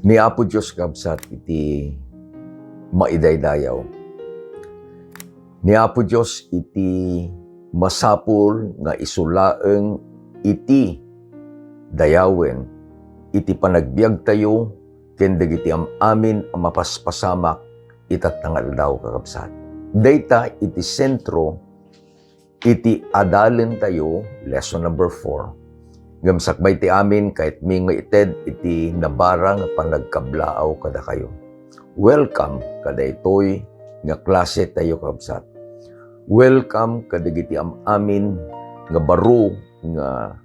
Ni Apo Diyos kabsat iti maidaydayaw. Ni Apo Diyos iti masapul nga isulaeng iti dayawen iti panagbiag tayo ken dagiti amin ang mapaspasamak itat daw kakabsat. Dayta iti sentro iti adalen tayo, lesson number 4. Gamsakbay ti amin kahit mi nga ited iti nabarang panagkablaaw kada kayo. Welcome kada itoy nga klase tayo kabsat. Welcome kada giti amin nga baro nga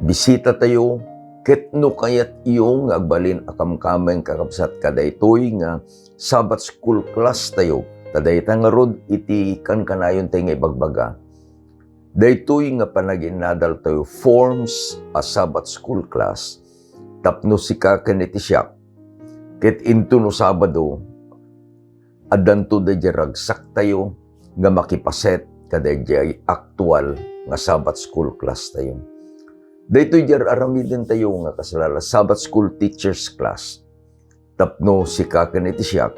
bisita tayo ket no kayat iyo nga agbalin akamkameng kakabsat kada itoy nga Sabbath school class tayo. Taday nga rod iti kankanayon tayo nga ibagbaga. Daytoy nga panaginadal tayo forms a Sabbath school class tapno sika kaniti siya ket into no Sabado adanto da ragsak tayo nga makipaset kada jay actual nga Sabbath school class tayo. Daytoy jar aramiden tayo nga kasalala Sabbath school teachers class tapno sika kaniti siya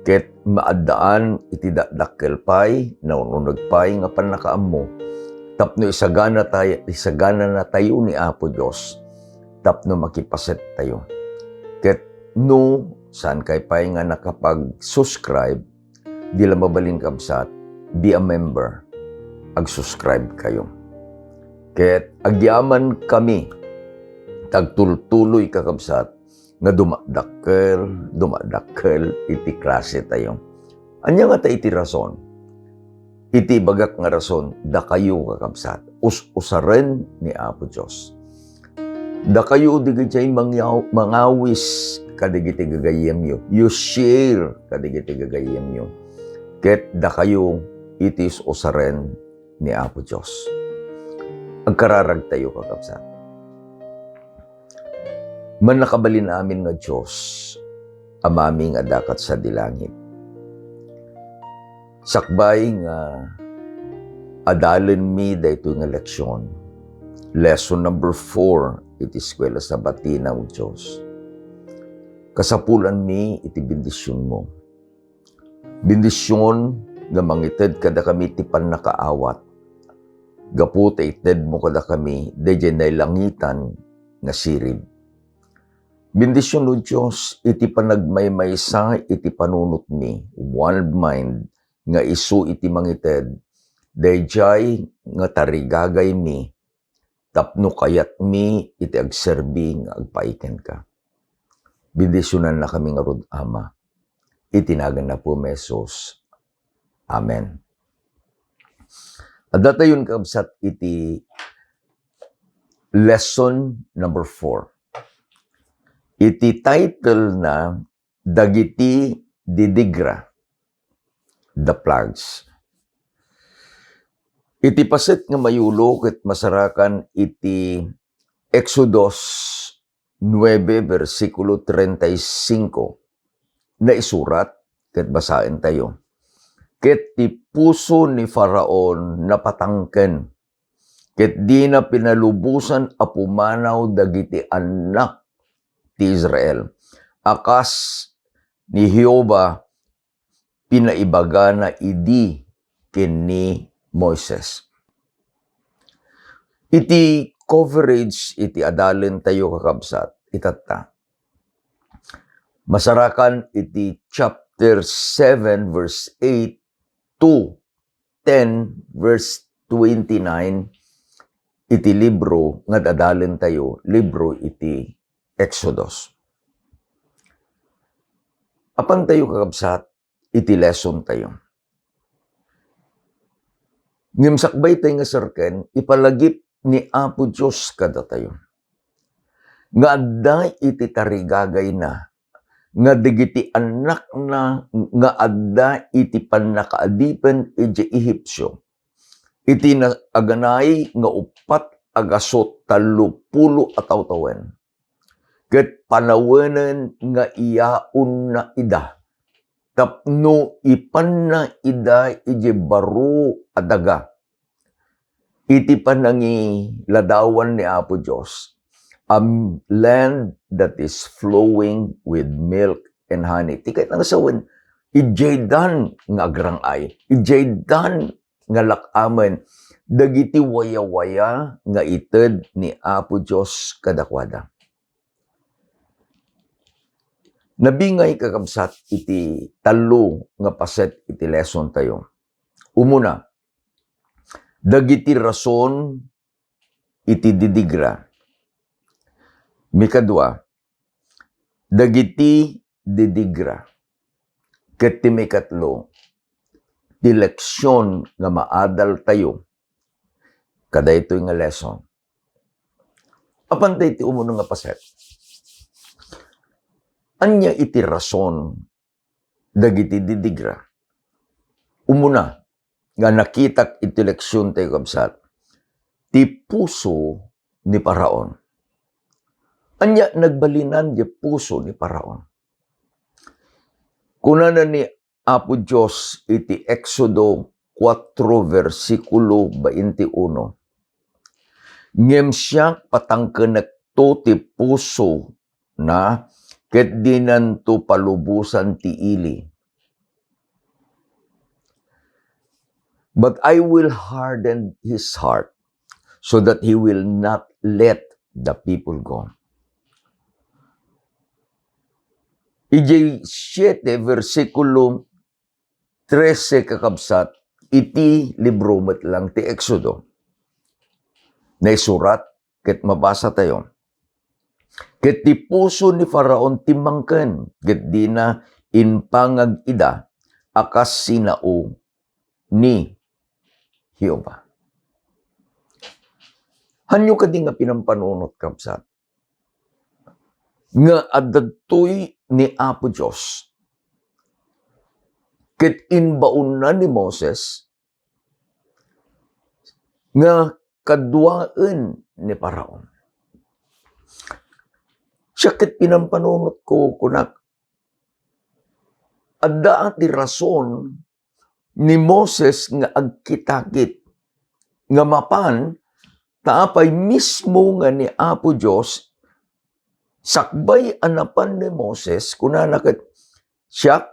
ket maadaan iti dakkel pay naununag pay nga panakaam mo tapno isagana na tayo ni Apo Diyos tapno makipaset tayo ket no saan kay pay nga nakapag-subscribe di la mabalin kabsat be a member ag-subscribe kayo ket agyaman kami tagtultuloy kakabsat nga dumadakkel iti klase tayo. Anya nga ta iti rason? Iti bagak nga rason, da kayo kakabsat. Usaren ni Apo Diyos. Da kayo digitay mangawis kadigiti gagayem yo. You share kadigiti gagayem yo. Ket da kayo itis usaren ni Apo Diyos. Agkararag tayo kakabsat. Man nakabalin amin nga Diyos, amaming adakat sa dilangit. Sakbay nga adalen mi dayto nga leksyon. Lesson number 4, iti eskwela sa batina o Diyos. Kasapulan mi iti bendisyon mo. Bendisyon nga mangited kada kami ti panakaawat. Gaputa ited mo kada kami, dayjay langitan nga sirib. Bendisyon o Diyos, iti panagmaymaysa, iti panunot mi, one mind, nga isu iti mangited, dayjay nga tarigagay mi, tapno kayat mi, iti agserbi nga agpaiken ka. Bendisyonan na kami nga rod Ama, itinagan na po Mesos. Amen. At datayon kabsat iti lesson number 4. Iti title na Dagiti Didigra, The Plagues. Iti paset nga mayulo ket masarakan iti Exodus 9 versikulo 35 na isurat ket basaen tayo. Ket ti puso ni Faraon napatangken ket di na pinalubusan a pumanaw dagiti anak ti Israel. Akas ni Jehova pinaibaga na idi ken ni Moises. Iti coverage iti adalen tayo kakabsat itatta. Masarakan iti chapter 7 verse 8 to 10 verse 29 iti libro nga adalen tayo, libro iti Exodus. Apan tayo kakabsat, iti lesson tayo. Ngimsakbay tayo nga sarken, ipalagip ni Apo Diyos kada tayo. Nga adda iti tarigagay na, nga digiti anak na, nga adda iti panakaadipen iti Ehipsyo. Iti na aganay nga upat agasot 30 ataw-tawen. Ket panawanan nga iyaon na ida. Tapno ipan na ida ije baro adaga. Iti panangi ladawan ni Apo Diyos. Land that is flowing with milk and honey. Tikay nang sawan, ijaydan nga agrangay, ijaydan nga lakamen, dagiti waya-waya nga ited ni Apo Diyos kadakwada. Nabingay kakabsat iti talo nga paset iti lesson tayo. Umuna, dagiti rason iti didigra. Mikadua, dagiti didigra. Ket ti mikatlo, ti leksyon nga maadal tayo. Kada ito'y nga lesson. Apantay ti umuno nga paset. Anya iti rason dagiti didigra. Umuna, nga nakitak iti leksyon tayo kabsat, ti puso ni Paraon. Anya nagbalinan di puso ni Paraon. Kunana ni Apo Diyos iti Exodo 4 versikulo 21. Ngem siya patangkenek to ti puso na ket dinan to palubusan ti ili. But I will harden his heart so that he will not let the people go. Ijay 7 versikulo 13 kakabsat, iti libro met lang ti Exodo. Naisurat, ket mabasa tayo. Ket ti puso ni Faraon timangken, ket di na inpangag ida, akas sinao ni Jehova. Hanyo ka di nga pinampanunot kabsat. Nga adadtoy ni Apo Diyos. Ket inbaon na ni Moses nga kadwaan ni Paraon. Siya ket pinampanunot ko kunak. Adda ti rason ni Moses nga agkitakit nga mapan taapay mismo nga ni Apo Diyos sakbay anapan ni Moses kunana ket siya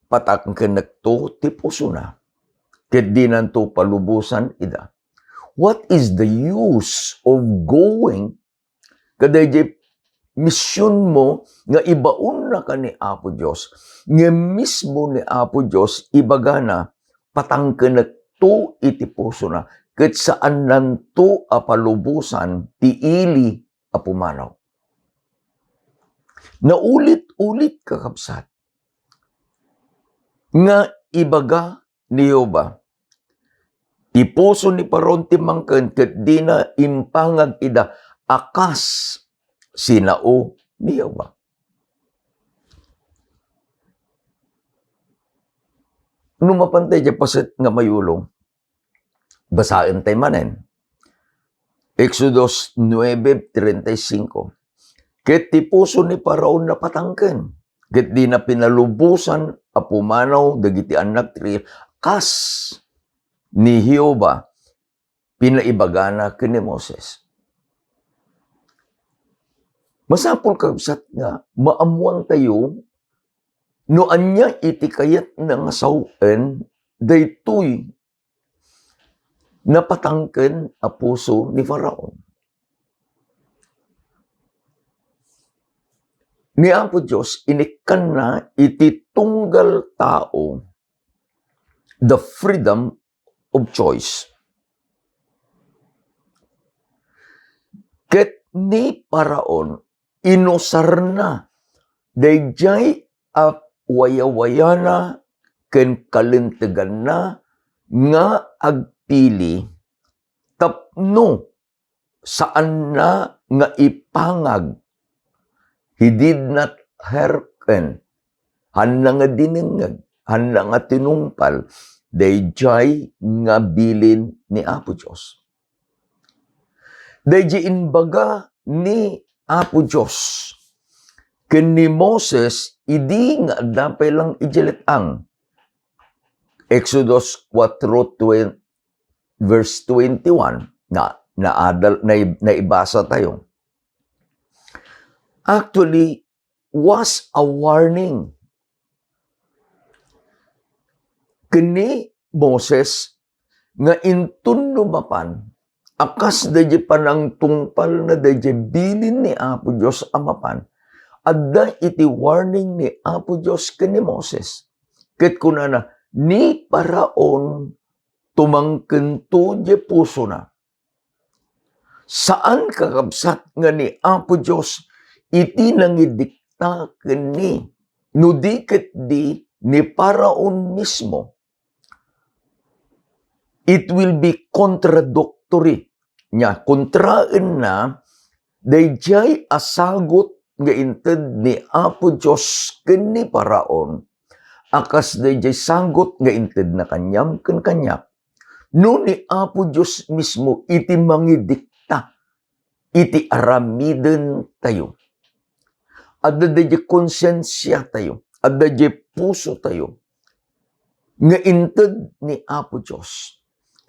patangkenek to ti puso na ket dinan to palubusan ida. What is the use of going kadayjay misyon mo nga ibaon na ka ni Apo Diyos nga mismo ni Apo Diyos ibagana patangkenek to iti puso na ket saan nanto a palubusan ti ili a pumanaw. Naulit-ulit kakabsat nga ibaga ni Jehova ti puso ni Paraon timangken ket di na impangag ida akas sinao ni Jehova. Nung mapantay di paset nga mayulong, basahin tayo manen. Exodus 9:35. Ket ti puso ni Paraon na patangken, ket di na pinalubusan a pumanaw dagiti anak ti kas ni Jehova pinaibagana ken ni Moses. Masapol kabsat nga maamuan tayo no anya iti kayat nga sawen daytoy napatangken a puso ni Faraon. Ni Apo Diyos inikan na iti tunggal tao the freedom of choice. Ket ni Paraon inusar na dayjay a waya-wayana ken kalintegan na nga agpili tapno saan na nga ipangag he did not hearken hanna nga dinengeg hanna nga tinungpal dayjay nga bilin ni Apo Diyos. Dayjay inbaga ni Apo Diyos ken ni Moses idi nga dapay lang ijeletang. Exodus 4 verse 21 naibasa tayo. actually was a warning. Kini Moses nga intun lumapan, akas dahi panang tungpal na dahi bilin ni Apo Diyos amapan, adda iti warning ni Apo Diyos kini Moses. Ket kunana, ni paraon tumangkento di puso na. Saan kakabsat nga ni Apo Diyos iti nangidikta kini, no di ket di ni paraon mismo. It will be contradictory nya, kontraan na dayjay asagot nga inted ni Apo Diyos ken ni paraon, akas dayjay sagot nga inted na kanyam ken kanya. No ni Apo Diyos mismo iti mangidikta, iti aramiden tayo. Adda dayjay konsensya tayo, adda dayjay puso tayo, nga inted ni Apo Diyos.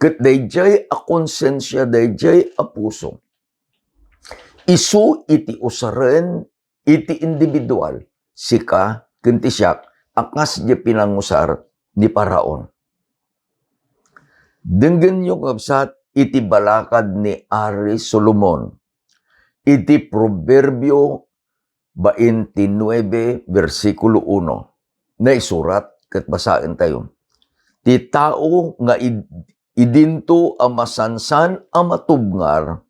Ket dayjay a konsensya, dayjay a puso. Isu iti usaren, iti individual, sika, ken ti siak, akas di pinangusar ni paraon. Denggen nyo kabsat, iti balakad ni Ari Solomon, iti Proverbio 29, versikulo 1, na isurat, ket basaen tayo. Ti tao nga idinto a masansan a matubngar,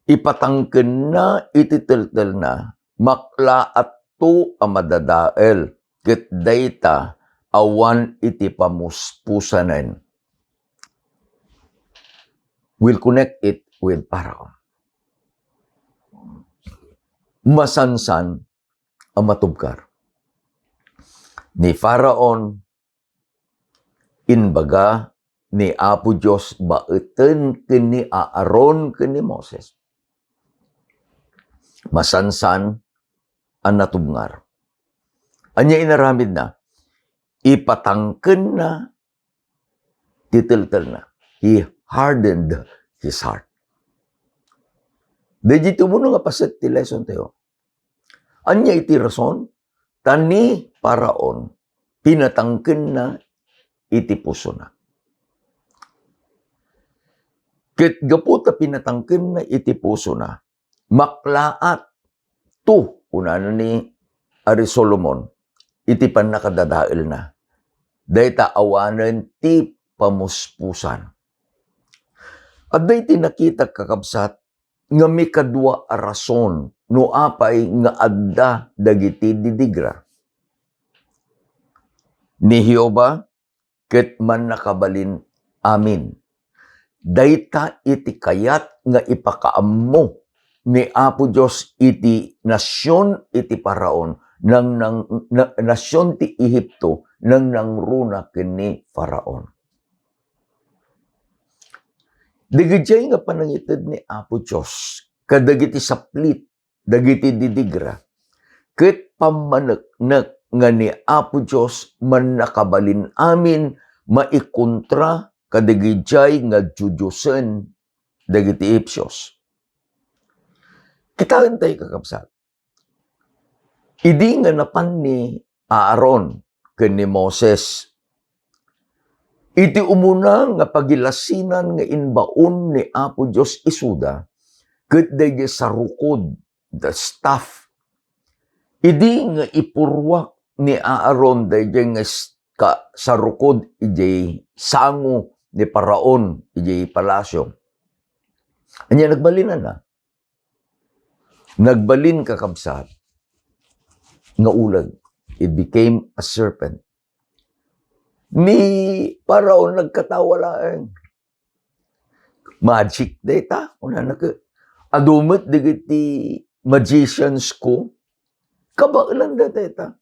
ipatangken na iti teltel na, maklaat to a madadael, ket dayta awan iti pamuspusanen. We'll connect it with paraon. Masansan a matubkar. Ni Faraon, inbaga, ni Apo Diyos baeten kini Aaron kini Moses. Masansan ang natubngar. Anya inaramid na, ipatangken na, titiltel na. He hardened his heart. Dito mo nga paset ti lesson tayo. Anya iti rason, tani paraon, pinatangken na, iti puso na. Ket gaputa pinatangken na iti puso na, maklaat to, una ni Ari Solomon, iti pan nakadadael na. Dayta awanen ti pamuspusan. At dayti nakita kakabsat, nga may kadwa a rason, no apay nga adda dagiti didigra. Ni Hioba, ket man nakabalin amin. Dayta iti kayat nga ipakaammo ni Apo Diyos iti nasyon iti paraon, nasyon ti Ehipto, nang nangruna kini Faraon. Digijay nga panangited ni Apo Diyos, kadagiti saplit, dagiti didigra, ket pamaneknek nga ni Apo Diyos man nakabalin amin, maikontra kadagijay nga Judyusen dagiti Ipsyos. Kitaan tayo kakabsat. Idi nga napan ni Aaron ken ni Moses, iti umuna nga pagilasinan nga inbaon ni Apo Diyos isuda, ket dayjay sarukod, the staff. Idi nga ipurwak ni Aaron dayjay nga sarukod, ijay sango ni Paraon, ijay palasyo. Anya nagbalinan na. Nagbalin kakabsat, nga ulag. It became a serpent. Ni Paraon nagkatawa lang. Magic data. Adumit digiti magicians ko. Kabailan data.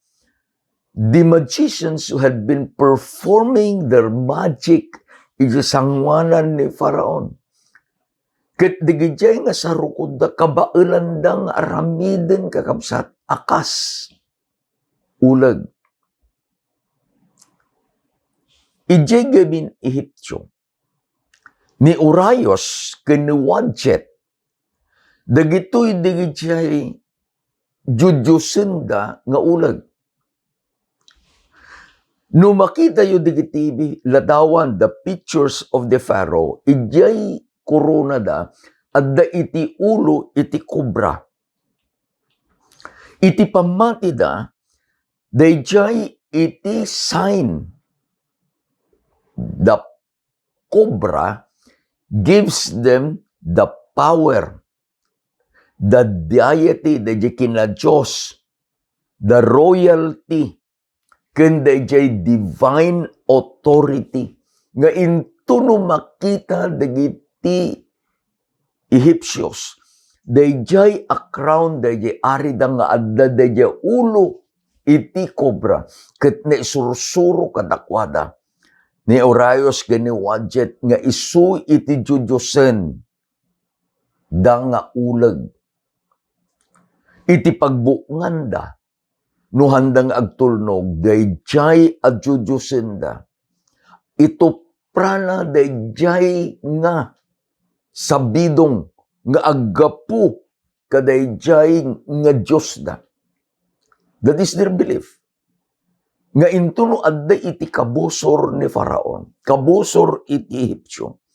The magicians who had been performing their magic sangwanan ni Faraon. Ket digijay nga sarukod da kabailan da nga aramiden kakabsat akas. Ulag. Ijay gabin Ehiptyo, ni Urayos ken ni Wadjet, dagitoy digijay judyusenda nga ulag. No makita yu digitibi, ladawan the pictures of the Pharaoh, ijay corona da, adda iti ulo iti kobra. Iti pamati da, dayjay iti sign. The cobra gives them the power, the deity, the kina Diyos, the royalty, kanda jay divine authority nga into no makita dagiti Egyptios dayjay a crown dayjay ari da nga adda dayjay ulo iti kobra ket na isursuro kadakwada ni Orayos gani wadjet nga isu iti judyosen da nga ulag iti pagbuknganda no handang agtulnog, dayjay adjudyosinda. Ito prana dayjay nga sabidong nga aggapu kadayjay nga Diyos da. That is their belief. Nga intuno adda iti kabusor ni Faraon, kabusor iti Egyptio.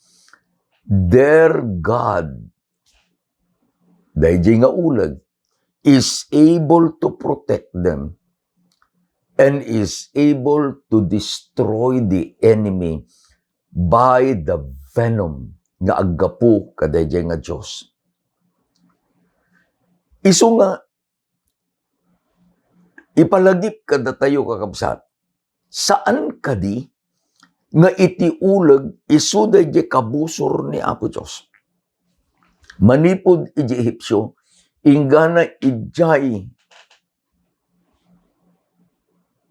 Their God, dayjay nga ulag, is able to protect them and is able to destroy the enemy by the venom nga aggapu kadayjay nga Diyos. Isu nga ipalagip kada tayo kakabsat, saan kadi nga iti ulag isu dayjay kabusor ni Apo Diyos. Manipod iti Egyptio, ingana ijay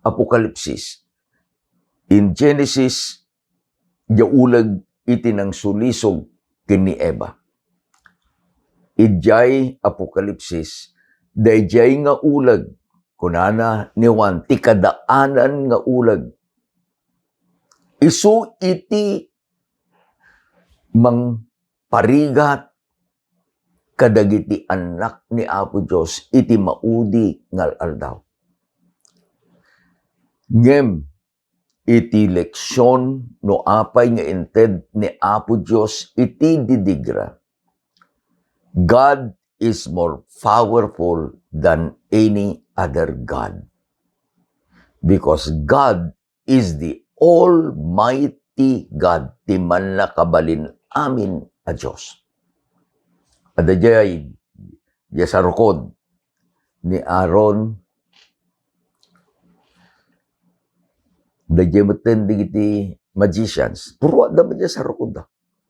Apokalipsis. In Genesis, ulag iti nang sulisog kini Eva. Ijay Apokalipsis, dayjay nga ulag, kunana ni Juan, ti kadaanan nga ulag. Isu iti mang parigat kadagiti anak ni Apo Diyos iti maudi ngal aldaw. Ngem iti leksyon no apay nga inted ni Apo Diyos iti didigra. God is more powerful than any other God. Because God is the Almighty God, ti man nakabalin amin a Diyos. Adajay, sa rukod ni Aaron, dajay maten digiti magicians, puro da ba sa rukod da?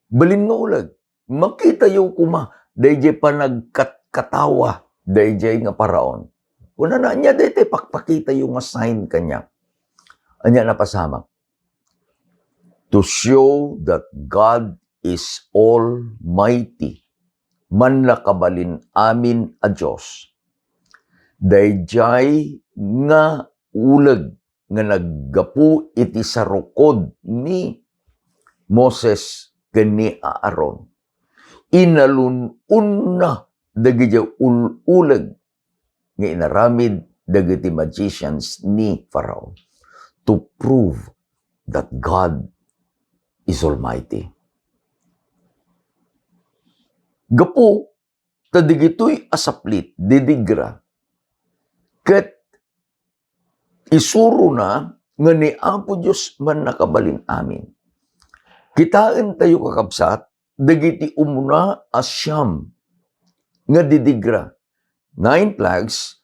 Balin nga ulag, makita yung kuma, dajay pa nagkatawa, dajay nga paraon. Una na niya, dajay pakpakita yung sign kanya. Anya napasamak. To show that God is Almighty, man nakabalin amin a Diyos. Dayjay nga ulag nga naggapu iti sarukod ni Moses kani Aaron. Inalun-un na dagiti ulag nga inaramid dagiti magicians ni Pharaoh to prove that God is Almighty. Gapu, tadigito'y asaplit, didigra, ket isuro na nga ni Apo Diyos man nakabalin amin. Kitaan tayo kakabsat, dagiti umuna asyam nga didigra. 9 plagues,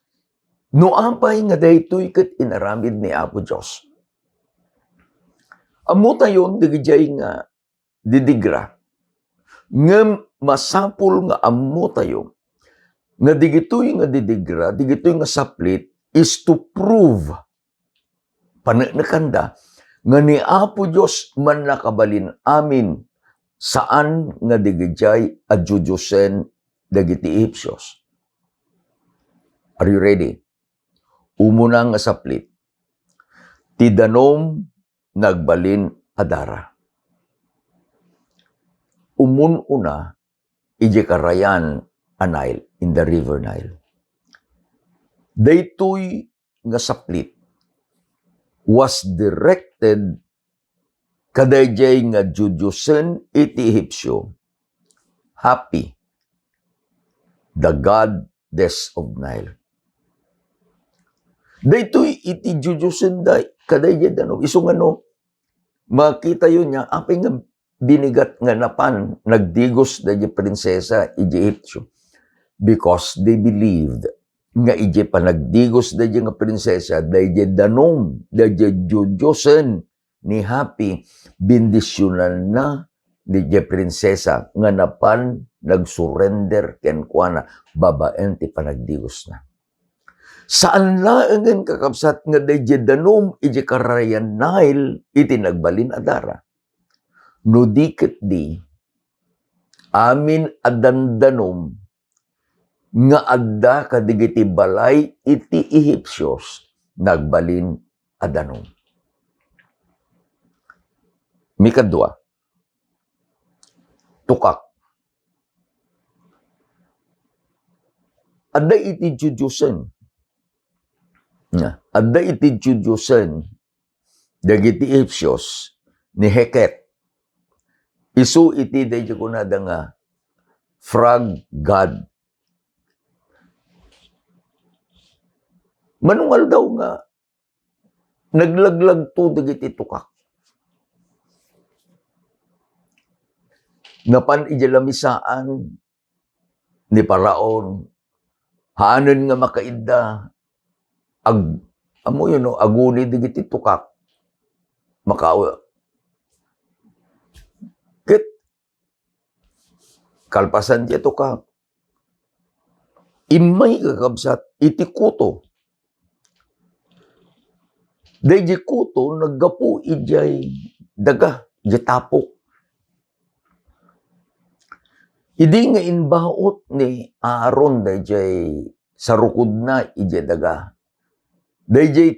no apay nga daytoy ket inaramid ni Apo Diyos. Amo tayon dagijay nga didigra. Ngem masapul nga ammo tayo nga digitoy nga didigra, digitoy nga saplit is to prove panakanda nga ni Apo Diyos man nakabalin amin saan nga digijay adjudyosen dagiti Egyptios. Are you ready? Umuna nga saplit. Ti danom nagbalin adara. Umununa iji karayan a Nile, in the river Nile. Daytoy nga saplit was directed kadayjay nga Judyusen iti Ehipsyo, Hapi, the goddess of Nile. Daytoy iti Judyusen kadayjay dano. Isong makita yun niya, apay nga binigat nga napan, nagdigos dayjay prinsesa iti Ehipsyo. Because they believed nga ije pa nagdigos dayjay nga prinsesa, dayjay danom, dayjay Judyusen ni Hapi, bindisyonan na dayjay prinsesa nga napan nagsurrender ken kuana babaen ti panagdigos na. Saan laengen kakabsat nga dayjay danom ije karayan Nile iti nagbalin adara. No diket di amin adandanom nga adda kadigiti balay iti Ehipsyos nagbalin adanom. Mikadua, tukak. Adda iti Judyusen. Adda iti Judyusen dagiti Ehipsyos ni Heket. Isu iti dayjay kunada nga frog god. Manungal daw nga naglaglag to dagiti tukak. Napan ijalamisaan ni Paraon, haanan nga makaida, aguni dagiti tukak, Kit, kalpasan diya tukak, imay kakabsat, iti kuto. Dayjay kuto, naggapu ijay daga, ijay tapok. Idi nga inbaot ni Aaron dayjay sarukod na ije daga. Dayjay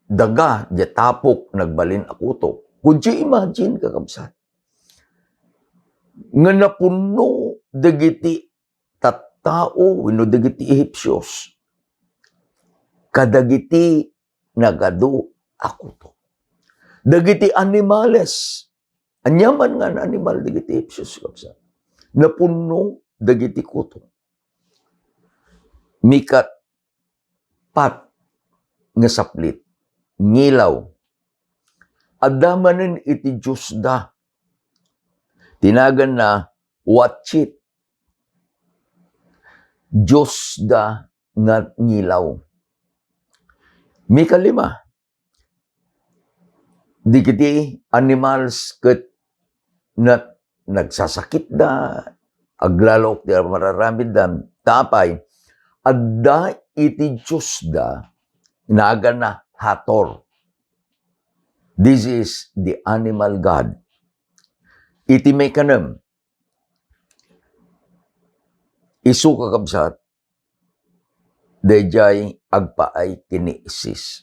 daga, ije tapok, nagbalin akuto. Could you imagine, kakabsat? Nga napuno dagiti tattao, wino dagiti Ehipsyos. Kadagiti nagado akuto. Dagiti animales. Anyaman nga na animal dagiti Ehipsyos, kakabsat. Napuno dagiti kuto. Mikat pat nga saplit, ngilaw. Adamanen iti Diyos da. Tinagan na watchit. Diyos da nga ngilaw. Mikalima, digiti animals ket na nagsasakit da, aglalok di mararamid da, tapay, adda iti Diyos da, naga na Hator. This is the animal god. Iti may kanam, isu kakabsat, dayjay agpaay kiniisis.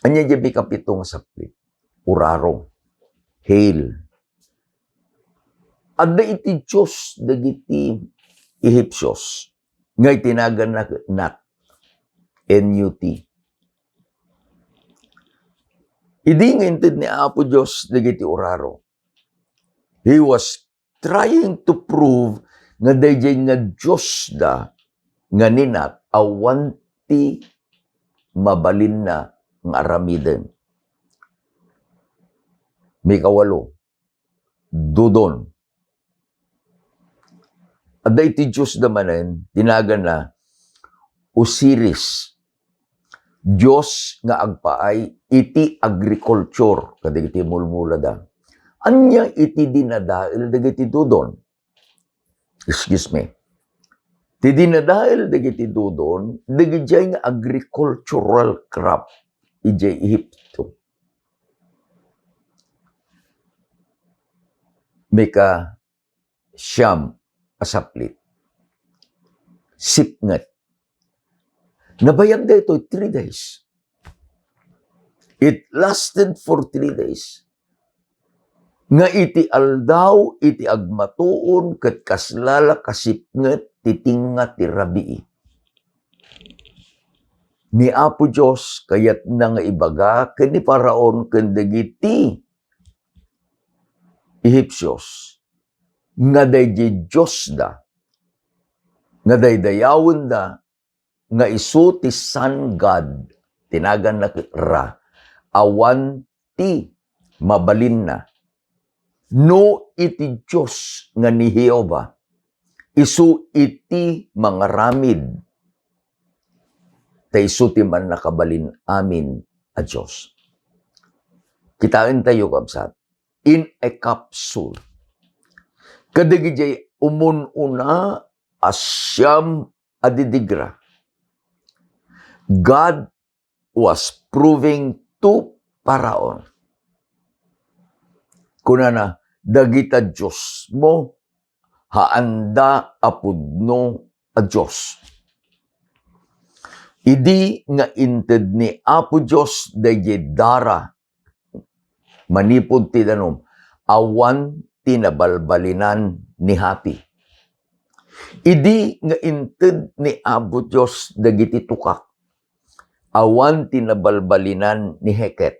Anya jabi kapitong saplit, urarong, hail. Adda iti Diyos dagiti Ehipsyos, nga itinagan na nat, NUT. Idi nga intid ni Apo Diyos dagiti uraro. He was trying to prove nga dayjay nga Diyos da nga ninat awanti mabalin na ng aramiden. May kawalo, Dodon. Adda iti Diyos da manen, tinagan na Osiris. Diyos nga agpaay iti agriculture kadagiti mulmula da. Anya iti dinadael dagiti Dodon. Excuse me. Ti dinadael dagiti Dodon, dagiti nga agricultural crop ijay Ehipto. Mika siyam asaplit. Sipngat. Nabayag da ito 3 days. It lasted for 3 days. Nga iti aldaw, iti agmatuon, kat kaslala kasipngat, titinga ti rabii. Ni Apo Diyos kayat na nga ibaga ken ni Paraon ken dagiti Ehipsyos nga daydi Diyos da nga daydayawon da nga isu ti Sun God tinagan na ra awan ti mabalin na no iti Diyos nga ni Jehova isu iti mga ramid ta isu ti man nakabalin amin a Diyos. Kitain tayo kabsat in a capsule kadagiti umun-una asyam adidigra. God was proving to Paraon. Kunana, dagita Diyos mo, haanda apudno a Diyos. Idi nga inted ni Apo Diyos dayjay dara, manipod ti danom, awan tinabalbalinan ni Hapi. Idi nga inted ni Apo Diyos dagiti tukak, awan tinabalbalinan ni Heket.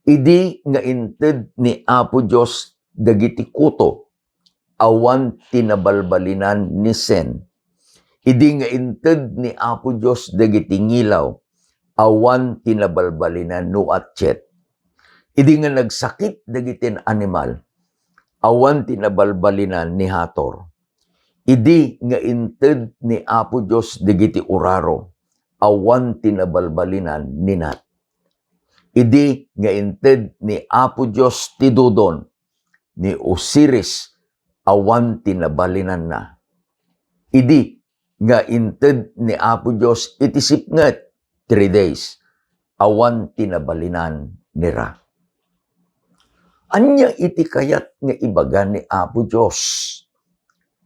Idi nga inted ni Apo Diyos dagiti kuto, awan tinabalbalinan ni Sen. Idi nga inted ni Apo Diyos dagiti ngilaw, awan tinabalbalinan no atchet. Idi nga nagsakit dagiti animal, awan tinabalbalinan ni Hator. Idi nga inted ni Apo Diyos dagiti uraro, awan tinabalbalinan ni Nat. Idi nga inted ni Apo Diyos ti Dodon, ni Osiris, awan tinabalinan na. Idi nga inted ni Apo Diyos iti sipnget 3 days, awan tinabalinan ni Ra. Anya iti kayat nga ibaga ni Apo Diyos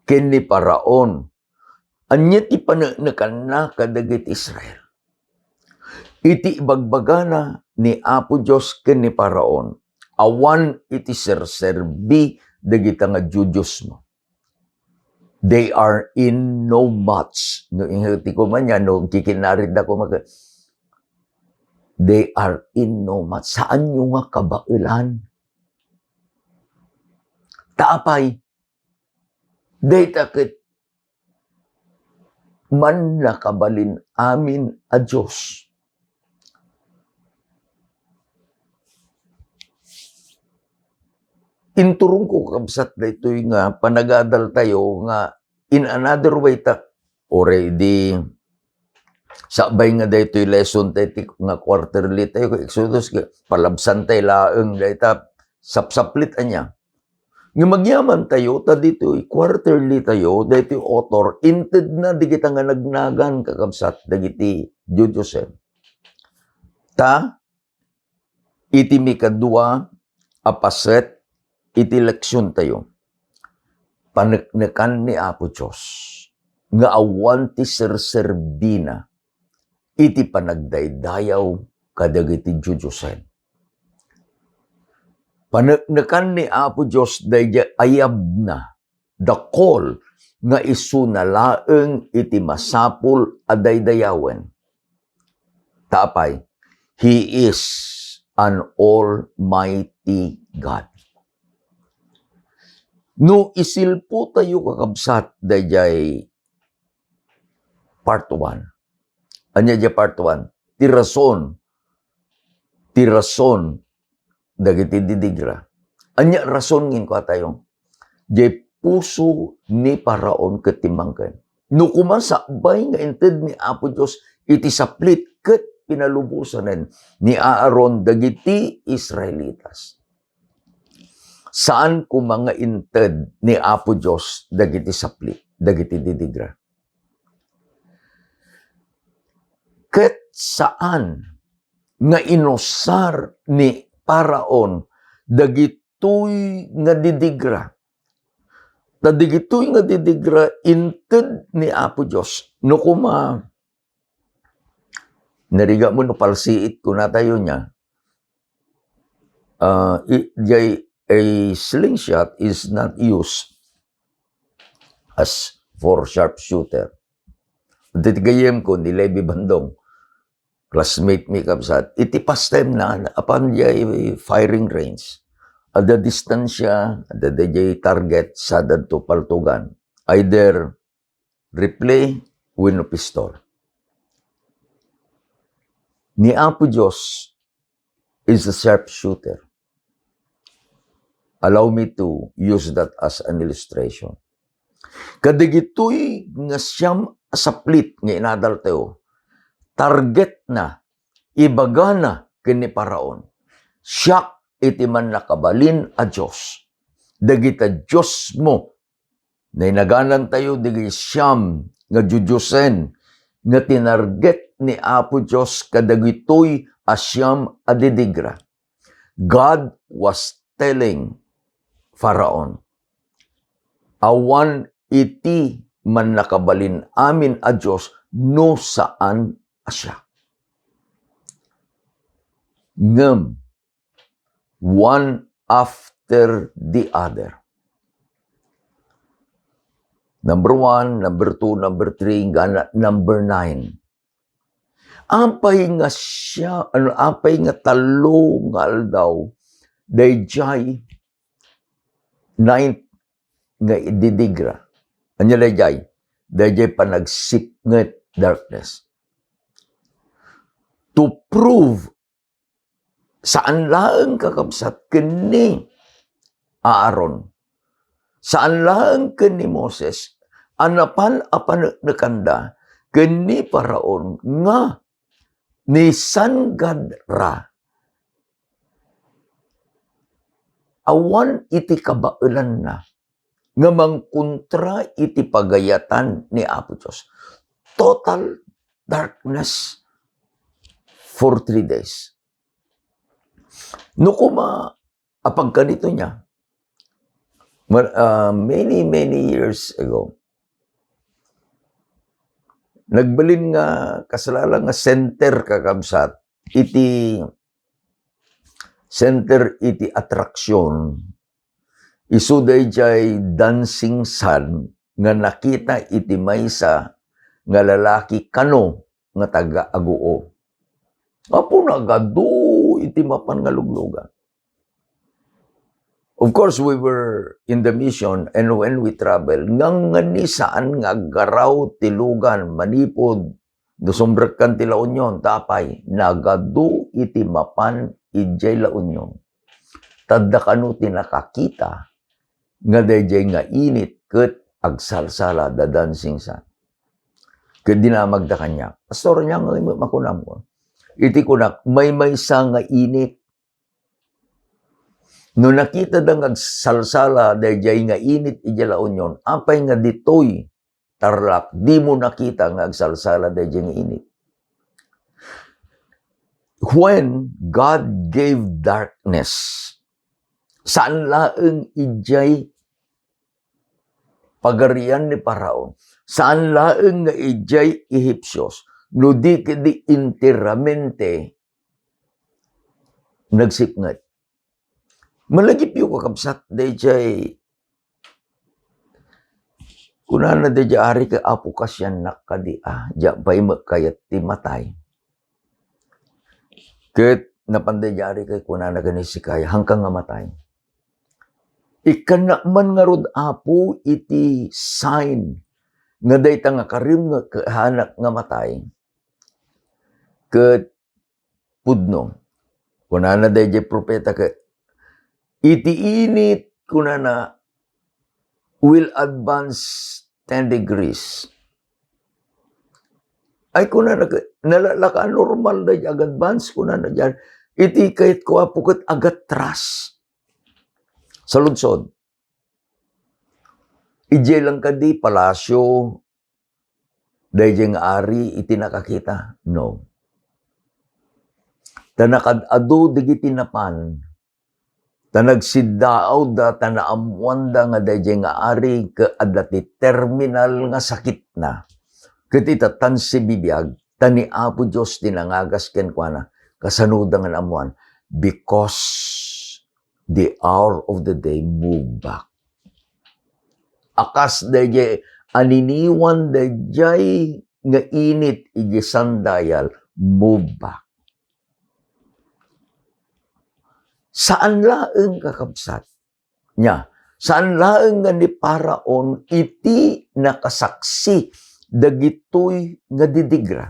ken ni Paraon, anya ti pananakan na kadagiti Israel. Iti ibagbagana ni Apo Diyos ken ni Paraon, awan iti serserbi dagita nga Judiyos mo. They are in no match. No, ingati ko man yan, no, kikinarid ako they are in no match. Saan nyo nga kabailan? Taapay, day takit man nakabalin amin a Diyos. Inturong ko kabsat na ito'y nga panagadal tayo nga in another way ta already sabay nga da ito'y lesson tayo nga quarterly tayo Exodus palabsan tayo laeng da ita sapsaplit anya nga magyaman tayo ta dito'y quarterly tayo da ito'y author inted na di kita nga nagnagan kakabsat dagiti Judyosen ta iti mikadua apaset iti leksyon tayo, paneknekan ni Apo Diyos, nga awan ti serserbina, iti panagdaydayaw kadagiti Judyosen. Paneknekan ni Apo Diyos, dayjay ayab na, the call, nga isu na laeng iti masapul adaydayawen. Tapay, He is an almighty God. No isilpo tayo kakabsat dayjay part 1. Anya dya part 1? Ti rason dagiti didigra. Anya rason ngin ko tayo. Jay puso ni Paraon ketimangken. No kumasakbay nga inted ni Apo Diyos iti saplit ket pinalubusanen ni Aaron dagiti Israelitas. Saan ko mga inted ni Apo Diyos dagiti sapli, dagiti didigra? Ket saan nga inosar ni Paraon dagitoy nga didigra? Ta dagitoy nga didigra inted ni Apo Diyos. No kuma nariga mo no palsiit ko na tayo niya. A slingshot is not used as for sharpshooter. Titigayem ko ni Levi Bandong, classmate mi kabsat, iti pastime na apan jay firing range. Ada distansya, ada jay target sa dadto paltugan. Either replay win pistol. Ni Apo Diyos is a sharpshooter. Allow me to use that as an illustration. Kadigitoy nga siyam asaplit nga inadal tayo, target na, ibaga na kini paraon. Siyak iti man nakabalin a Diyos. Dagita Diyos mo, na inaganan tayo, dagi siyam nga jujusen, nga tinarget ni Apo Diyos kadagitoy asyam adidigra. God was telling Pharaon, awan iti man nakabalin amin a Diyos no saan asya. Ngem, one after the other. Number 1, number 2, number 3, number 9. Apay nga siya, apay nga talo nga aldaw, dayjay 9th nga ididigra. Anya dayjay panagsipnget darkness. To prove saan laeng kakabsat kini Aaron, saan laeng kini Moses, anapan apan nakanda kini paraon nga ni sanggad ra. Awan iti kabailan na nga mangkontra iti pagayatan ni Apo Diyos. Total darkness for 3 days. No kuma, apag kanito niya, many years ago, nagbalin nga kasalala nga center kakabsat, iti attraction, isuday jay dancing sun nga nakita iti maysa nga lalaki kano nga taga-aguo. Apo nagadu iti mapan nga luglugan. Of course, we were in the mission and when we travel, ngangani saan nga garaw tilugan, manipod, dusumbrek ti La Union, tapay, nagadu iti mapan ijay La Union. Tadda kanu tinakakita, nga dayjay nga init, ket agsalsala da dancing sun. Ket dinamag da kanya. Pastor niya nga makunam ko. Iti kunak, may maysa nga init. No nakita da nga agsalsala, dayjay nga init ijay La Union, apay nga ditoy, tarlak, di mo nakita nga agsalsala dayjay nga init. When God gave darkness, saan laeng ijay pagarian ni Paraon, saan laeng nga ijay Ehipsyos, no di kedi interamente nagsipngat. Malagip yung kakabsat, dayjay kunana dayjay ari ka apo kasyan nakadi diya pa'y magkayat ti matay. Ket napanday jari kay kunana gani si kaya hanggang nga matay. Ikana man nga rod apo iti sign nga dayta nga karim nga kahanak nga matay. Ket pudno kunana dayjay propeta ka iti init kunana will advance 10 degrees. Ay kunana nalalaka normal da agad advance kunana diyan. Iti kahit ko apukot agad tras. Sa lunsod. Ije lang kadi palasyo dayjay nga ari iti nakakita. No. Tanakad-adu digiti napan. Tanagsiddaaw da tanaamuanda nga dayjay nga ari kaadati terminal nga sakit na. Katita tan si bibiyag, tani Apo Diyos tinangagas ken kuana, kasanuda nga amuan, because the hour of the day move back. Akas dayjay aniniwan dayjay nga init iti sandayal, move back. Saan laeng kakabsat niya? Saan laeng nga ni Paraon iti nakasaksi dagitoy nga didigra?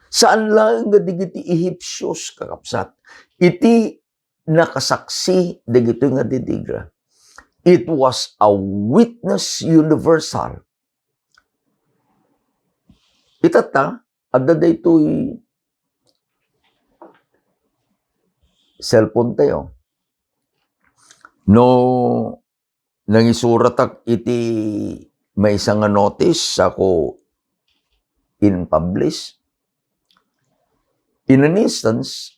Saan laeng nga digiti Ehipsyos kakabsat iti nakasaksi dagitoy nga didigra? It was a witness universal. Itata, adda daytoy cellphone tayo. No, nangisuratak iti may isang notice ako in publish. In an instance,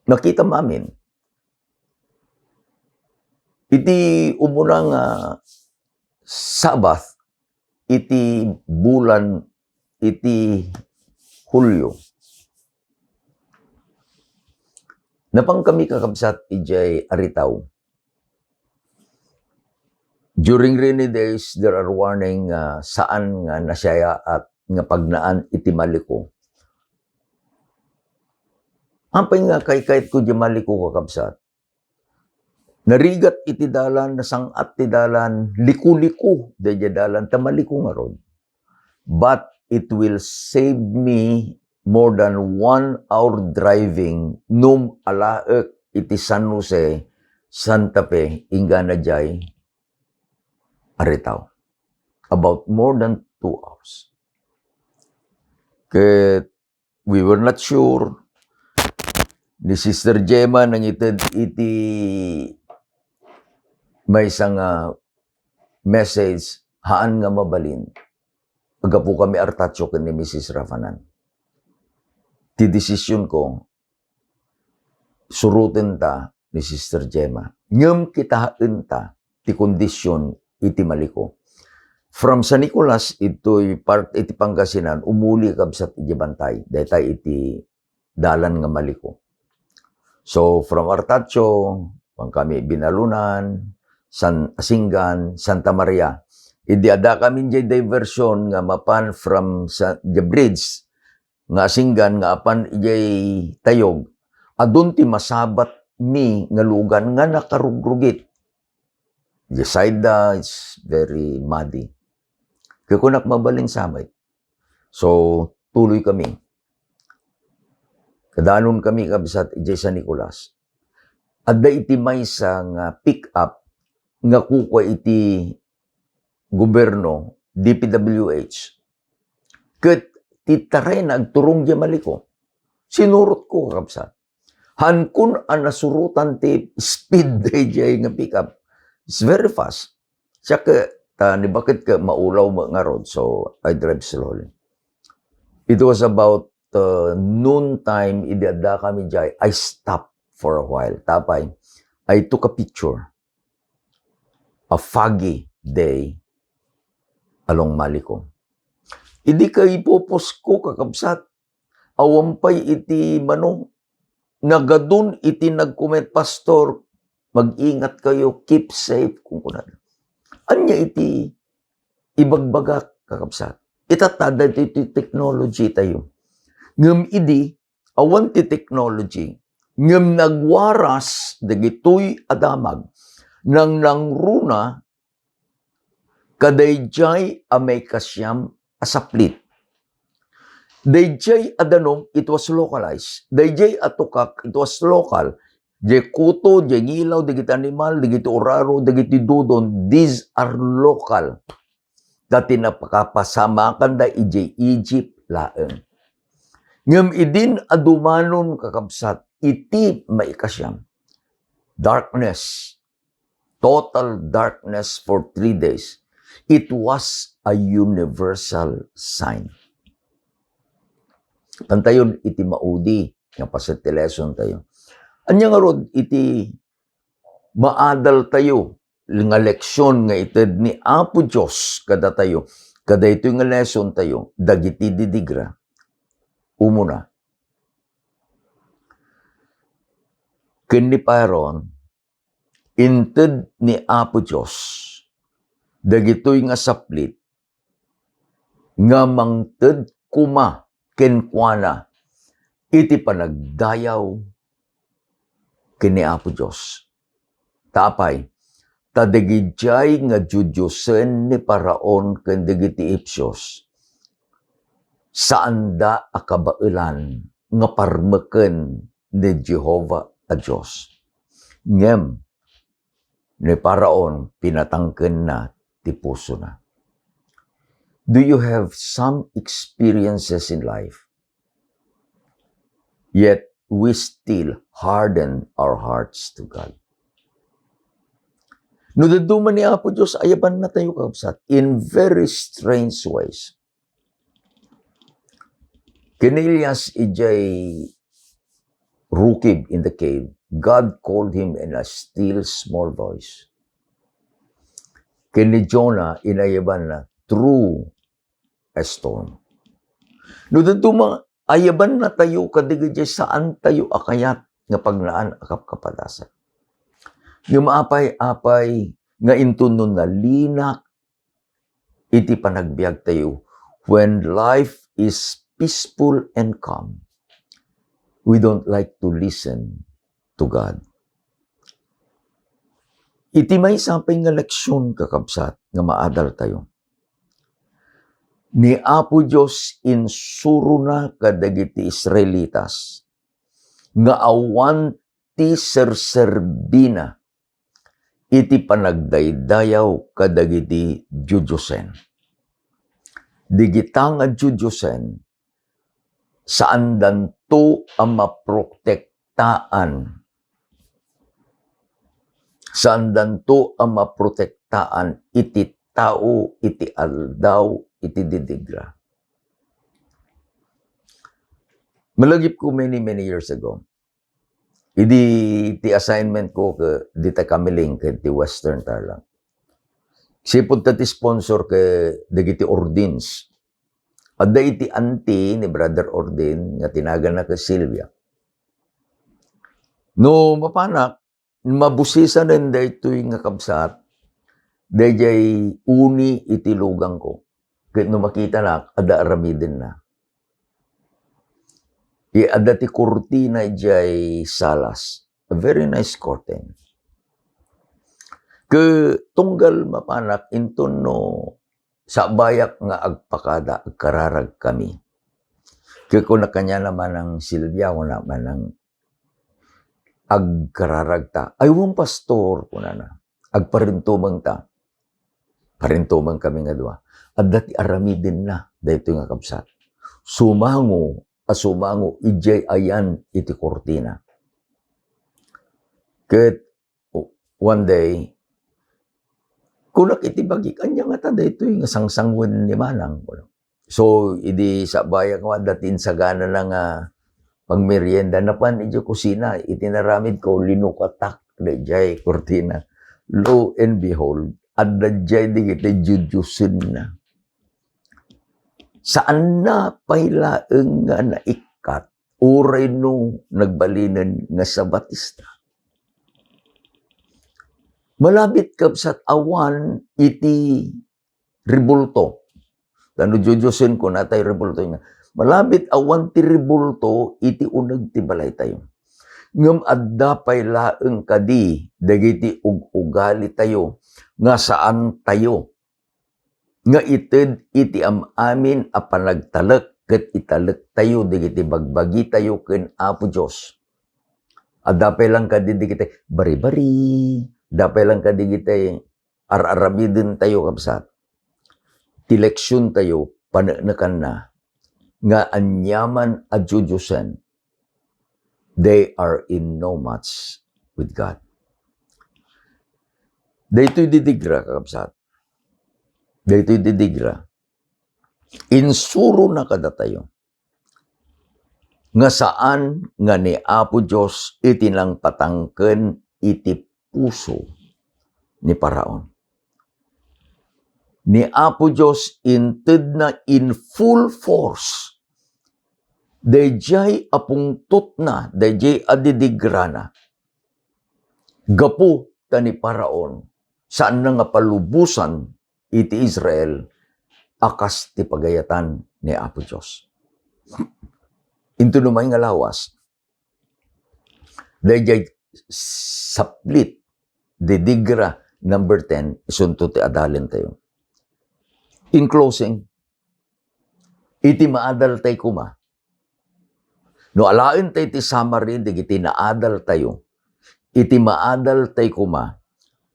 nakita mamin. Iti umunang Sabbath, iti bulan, iti Hulyo. Napang kami kakabsat ijay aritaw. During rainy days, there are warning saan nga nasyaya at nga pagnaan iti maliko. Ampay nga kay ko di maliko kakabsat. Narigat iti dalan, nasangat ti dalan, liku-liku di dalan, tamaliko nga ron. But it will save me more than 1 hour driving num alaek iti San Jose, Santa Fe, ingana jay, aritaw. About more than 2 hours. Kaya we were not sure. Ni Sister Gemma nangitid iti may isang message, haan nga mabalin. Pagka po kami artatyo ni Mrs. Rafanan. Ti desisyon ko, surutin ta ni Sister Gemma. Ngam kita haan ta, ti kondisyon iti maliko. From San Nicolas, ito'y part iti Pangasinan, umuli kabsat iti bantay. Dahil iti dalan nga maliko. So, from Artatio, pang kami Binalunan, San Asingan, Santa Maria. Idi ada kami jay diversion nga mapan from the bridge nga Asingan nga apan ijay Tayog. Adun ti masabat mi nga lugan nga nakarugrugit. The side is very muddy. Kaya kunak mabalin samay. So, tuloy kami. Kadanon kami kabisat ijay San Nicolas. Adda iti may nga pick up nga kukwa iti gobyerno, DPWH. Ket titaray nagturong di maliko. Sinurot ko kabsat. Hankun ang nasurutan ti speed DJ nga pick up. It's very fast. Siya ni bakit ka maulaw nga road, so I drive slowly. It was about noon time, idada kami jay. I stopped for a while. Tapay, I took a picture. A foggy day along Maliko. Idi ka ipopos ko kakabsat. Awampay iti mano. Nagadun iti nag-comment, Pastor, mag-ingat kayo, keep safe. Kung kunad. Anya iti ibagbagak kakabsat. Itatada iti technology tayo. Ngam idi, awan ti technology. Ngam nagwaras, dagitoy adamag. Nang nangruna, kadayjay amay kasyam asaplit. Dayjay adanom, it was localized. Dayjay atukak, it was local. Jay kuto, jay ngilaw, digit animal, digit oraro, digit dudon, these are local. Dati napakapasamakan da ijay Egypt laeng. Ngam idin adumanon kakabsat, iti maikasyam. Darkness. Total darkness for 3 days. It was a universal sign. Tantayon iti maudi, nga pasat lesson tayo. Anya nga rod, iti maadal tayo, nga leksyon nga ited ni Apo Diyos kada tayo, kada ito nga lesson tayo, dagiti didigra, umuna. Kini paron, inted ni Apo Diyos, dagitoy nga saplit nga mangted kuma kenkwana iti panagdayaw kini Apo Dios. Tapay, tadagidjay nga judyosen ni Paraon ken dagiti Ipsyos, saan da akabailan nga parmeken ni Jehovah a Dios. Ngem, ni Paraon pinatangken na ti puso na. Do you have some experiences in life, yet we still harden our hearts to God? No, daduman ni Apo Diyos, ayaban na tayo kabsat in very strange ways. Kinilias ijay rukib in the cave, God called him in a still small voice. Kini Jonah, inayaban na through a storm. No, daduman, ayaban na tayo kadigay saan tayo akayat nga pagnaan akap kapadasan. Yung maapay-apay nga intunon na linak iti panagbiag tayo when life is peaceful and calm. We don't like to listen to God. Iti may sapay nga leksyon kakabsat nga maadal tayo. Ni Apo Diyos insuro na kadagiti Israelitas nga awan ti serserbina iti panagdaydayaw kadagiti judyosen. Digita nga judyosen saan danto ang maprotektaan. Saan danto ang maprotektaan iti tao, iti aldaw, iti didigra. Malagip ko many years ago. Ti assignment ko dita kamiling ti Western Tarlac. Sipod ta ti sponsor dagiti Ordins. Adda iti auntie ni Brother Ordin nga tinagan na Silvia. No mapanak, mabusisan rin daytoy nga kabsat, dayjay uni iti lugang ko. Kahit no makita na, ada aramidin na. Ada ti kurtina jay salas. A very nice curtain. Tunggal mapanak inton no sa bayak nga agpakada agkararag kami. Kung na kanya naman ang Silvia, wala man ang agkararag ta. Aywang pastor ko na. Agparintumang ta. Parintumang kami nga dua. At dati aramidin na. Dahito nga kabsat. Sumango, ijay ayan iti kortina. Ket one day, kunak iti bagi, kanya nga tada ito yung sangsangwan ni Manang. So, idi sa bayan ko, datin sa gana na nga pangmerienda na pan, iti kusina, itinaramid ko, linukatak, dajay kortina. Lo and behold, at dajay di kita judyusin na. Saan na pailaeng nga naikat, uray no nagbalinan nga sa Batista. Malabit kabsat awan iti ribulto. Tano judyusin ko natay ribulto niya. Malabit awan ti ribulto iti uneg ti balay tayo. Ngem adda pailaeng kadi dagiti ugali tayo nga saan tayo. Nga ited iti amin a panagtalek ket italek tayo digiti bagbagi tayo ken Apo Dios. Adapay lang kadi digiti bari-bari, dapay lang kadi digiti ar-arabiden tayo kabsat. Ti leksyon tayo pananakan na nga anyaman a judyosen. They are in no match with God. Daytoy didigra kakabsat. Daytoy didigra. Insuro na kada tayo. Nga saan nga ni Apo Diyos itinang patangken iti puso ni Paraon. Ni Apo Diyos inted na in full force. Dayjay apungtot na, dayjay adidigra na. Gapu ta ni Paraon, saan na nga palubusan iti Israel, akas ti pagayatan ni Apo Diyos. Into numay nga lawas, dahil saplit, didigra, number 10, isunto ti adalin tayo. In closing, iti maadal tayo kuma. No alain tayo ti summary, digiti naadal tayo. Iti maadal tayo kuma,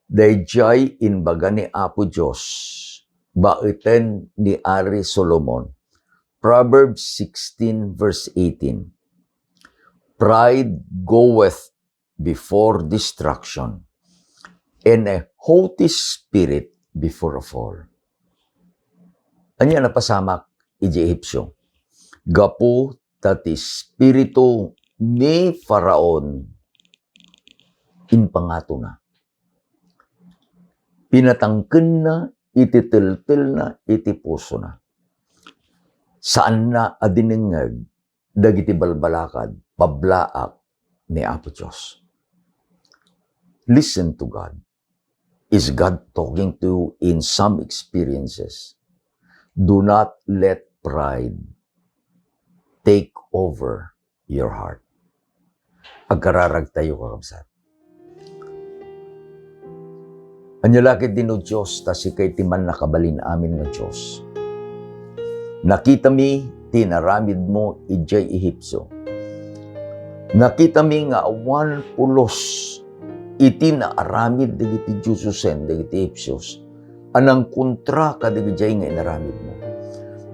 dayjay inbaga ni Apo Diyos, baiten ni Ari Solomon. Proverbs 16 verse 18. Pride goeth before destruction, and a haughty spirit before a fall. Anya napasamak iti Ehipsyo. Gapu tati spiritu ni Faraon inpangato na. Pinatangken na, ititiltil na, iti puso na. Saan na adinengag, dagiti balbalakad, pablaak ni Apo Diyos. Listen to God. Is God talking to you in some experiences? Do not let pride take over your heart. Agkararag tayo kakabsat. Anyalakit din o Diyos, tas ikay timan nakabalin amin ng Diyos. Nakita mi, tinaramid mo, ijay Ehipsyo. Nakita mi nga awan pulos, iti na aramid dagiti Diyosusen, dagiti Ehipsyos. Anang kontra ka dagiti nga inaramid mo.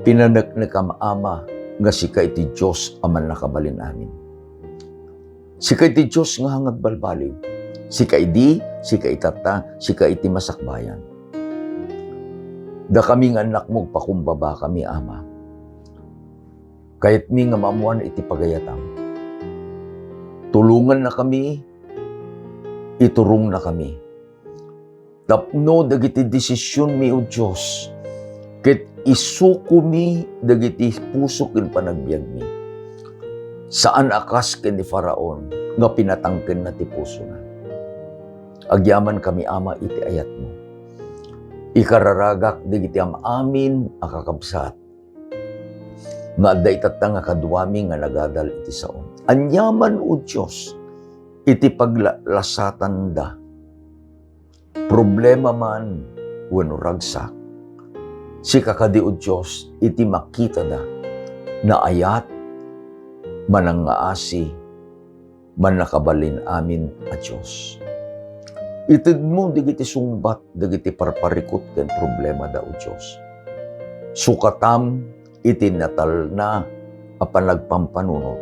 Pinanaknakam ama, nga sika iti Diyos aman nakabalin amin. Sika iti Diyos nga hangag balbaliw. Sika idi, sika itata, sika iti masakbayan. Da kaming anak mo, pakumbaba kami, Ama. Kahit mi nga mamuan iti pagayatam. Tulungan na kami, iturong na kami. Tapno dagiti desisyon mi o Diyos, ket isuko mi dagiti puso ken panagbiag mi. Saan akas ken ni Faraon, nga pinatangken na ti puso na. Agyaman kami, Ama, iti ayat mo. Ikararagak digiti amin akakabsat. Nga adday tatta nga kadwami nga nagadal iti saon. Anyaman o Diyos, iti paglasatan da. Problema man, wano ragsak. Si kakadi o Diyos, iti makita da, na ayat, manang ngaasi, man nakabalin amin a Diyos. Itid mo, digiti sungbat, digiti parparikot ken problema da o Diyos. Sukatam, itinatal na, apan nagpampanunot.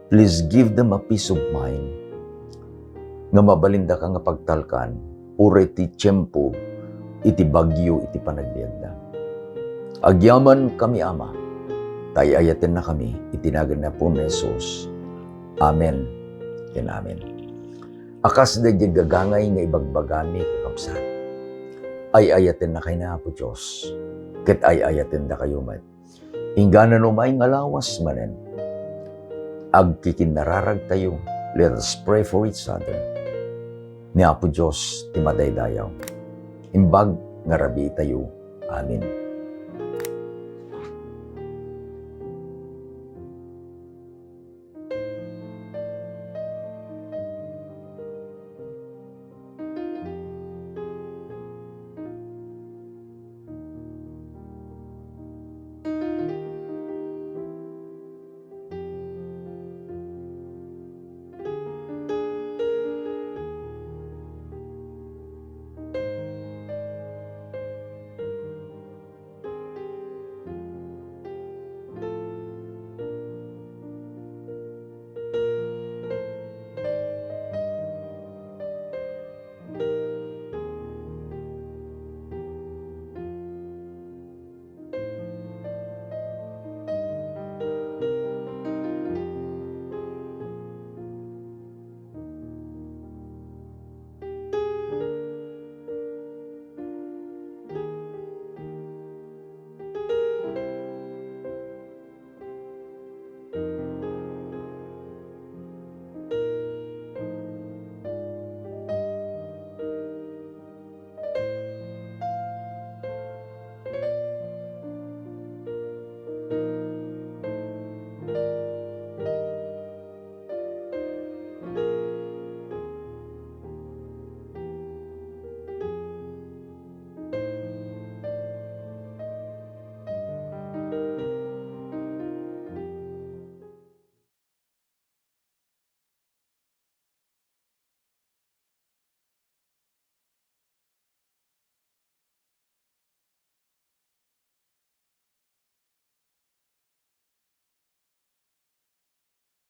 Please give them a peace of mind. Nga mabalinda ka nga pagtalkan, ure ti tiyempo, iti bagyo, iti panagbiagda. Agyaman kami, Ama, tayayatin na kami, itinagan na po ni Jesus. Amen. Yan amen. Akas da gagangay nga ibagbagami kakabsat. Ay ayatin na kayo na po Diyos. Ket ay ayatin da kayo man. Ingganan umay nga lawas manen. Agkikinararag tayo. Let us pray for each other. Ni Apo Diyos, timadaydayaw. Imbag nga rabi tayo. Amen.